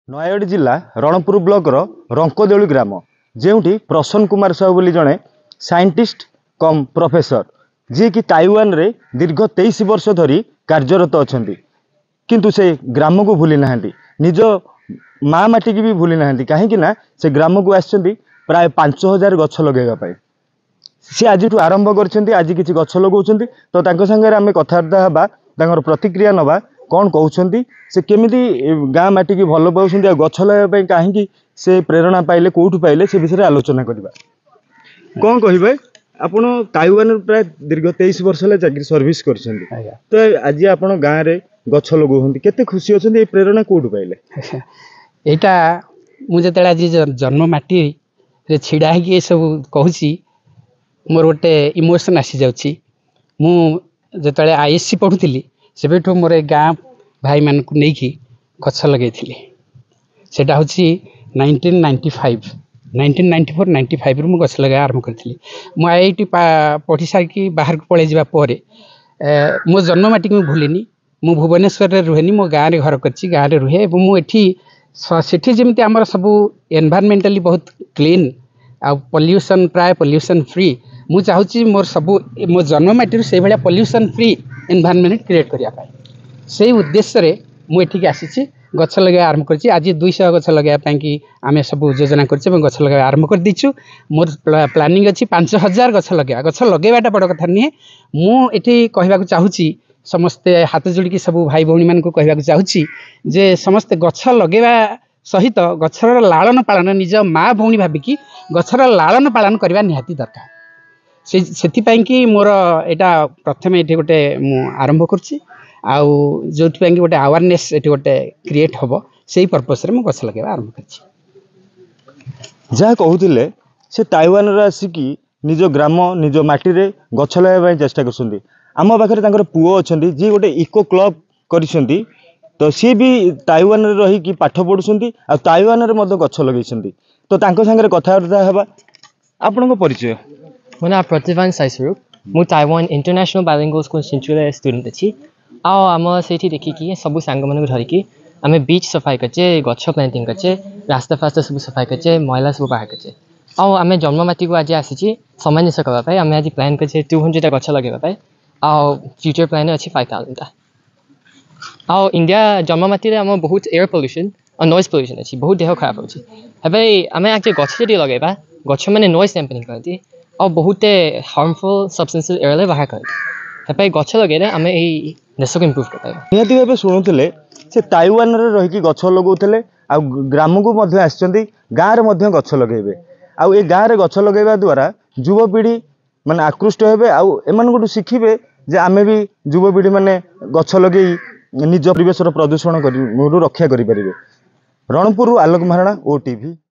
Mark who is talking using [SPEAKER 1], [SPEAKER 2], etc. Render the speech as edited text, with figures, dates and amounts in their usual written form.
[SPEAKER 1] नयगढ़ जिला रणपुर ब्लॉक रंकदेली ग्राम जेउठी प्रसन्न कुमार साहू बोली जड़े साइंटिस्ट कम प्रोफेसर जी कि ताइवान रे दीर्घ 23 वर्ष धरी कार्यरत अच्छा किंतु से ग्राम को भूली ना निज माँ माटी की भी भूली ना कहीं से ग्राम को आसछंती प्राय 5000 गछ लगेगा सी आज आरंभ कर आज किसी गछ लगाउछंती तो तांको संगे आमे कथबार्ता हबा तांकर प्रतिक्रिया नबा कौन कहते से केमिति गाँ माटी की भल पाँच गछ लगे कहीं से प्रेरणा पाइले कौटू पाइले से विषय आलोचना करवा कौन कहे आपण ताइवान प्राय दीर्घ 23 वर्ष चाकरी सर्विस कर तो आज आप गाँव में गछ लगाते केते खुशी अच्छा प्रेरणा कौटू पाइले
[SPEAKER 2] यहाँ मुझे आज जन्म माटी रे छिड़ा है सब कहूँ मोर गोटे इमोशन आसी जाऊँगी मुझे आईएससी पढ़ुली से मोर गाँ भाई मान को लेकिन गछ लगे सेटा हूँ 1995 1994 रु गछ लगे आरंभ करी मु आईआईटी पढ़ी सारिकी बाहर को पलि जावापर मो जन्ममाटी को भूलिनी मु भुवनेश्वर रे रुहेनी मो गाँव में घर कर गाँव में रुहे मुझे सेठी जमी आमर सब एनवायरमेंटली बहुत क्लीन आ पॉल्यूशन प्राय पॉल्यूशन फ्री मु चाहूँगी मोर सब मो जन्ममाटी से भाया पॉल्यूशन फ्री एनवायरमेंट क्रिएट करने से उद्देश्य मुझे आसी गछ लगे आरंभ कर आज 200 गछ लगे कि आम सब योजना कर गछ लगे आरंभ कर दीचु मोर प्लानिंग अच्छी 5000 गछ लगे गछ लगेवाटा बड़ कथा नुहे मुझे कहवाक चाहूँगी समस्ते हाथ जोड़ी सब भाई भौणी मान को कहवाक चाहूँगी जे समस्ते गछ लगेवा सहित गछर लालन पालन निज माँ भौणी भाविकी गछर लालन पालन करने निहाती दरकार से मोर यहाँ प्रथम ये गोटे आरंभ कर जो गोटे अवेयरनेस ये गोटे क्रिएट हम से पर्पस गछ लगे आरंभ कर
[SPEAKER 1] जहाँ कहते से ताइवान आसिकी निज ग्राम निज माटी रे गछ लगे चेष्टा कर आम पाखे पुओ अच्छा जी गोटे इको क्लब कर तो सी भी ताइवान रही पाठ पढ़ुं आ ताइवान गछ लगे तो सागर कथबार्ता है आपण परिचय
[SPEAKER 3] मो ना प्रतिभान साईस्वरूप मु ताइवान इंटरनेशनल बाइलिंगुअल स्कूल सिंचुले स्टूडेंट अच्छी आम से देखिकी सब सांग मान धरिकी आम बीच सफाई करचे गछ प्लांटिंग करचे रास्ता फास्ता सब सफाई करचे मैला सब बाहर करचे आम जन्ममाटी को आज आसी सामंजस्य करने आम आज प्लान करचे 200 गछ लगे फ्यूचर प्लान अच्छी 5000 आ इंडिया जन्ममाटी आम बहुत एयर पोल्यूशन और नॉइज पोल्यूशन अच्छी बहुत देह खराब होती आम आज गछ लगेगा गछ मैंने नॉइज डैम्पनिंग करती और बहुत हार्मफुल सब्सटेंसेस एयर बाहर करती गछ लगे आम यही देश को इम्प्रूव कर
[SPEAKER 1] निहती भाव शुणुले से ताइवान रही गछ लगौले आ ग्राम को गाँव में गछ लगे आउ ए गाँव में गछ लगेवा द्वारा युवपीढ़ी माने आकृष्ट हेबे आउ एमान शिखिबे जे आमे भी युवपीढ़ी माने गछ लगे निज परिवेश प्रदूषण रक्षा करें। रणपुर आलोक महाराणा OTV।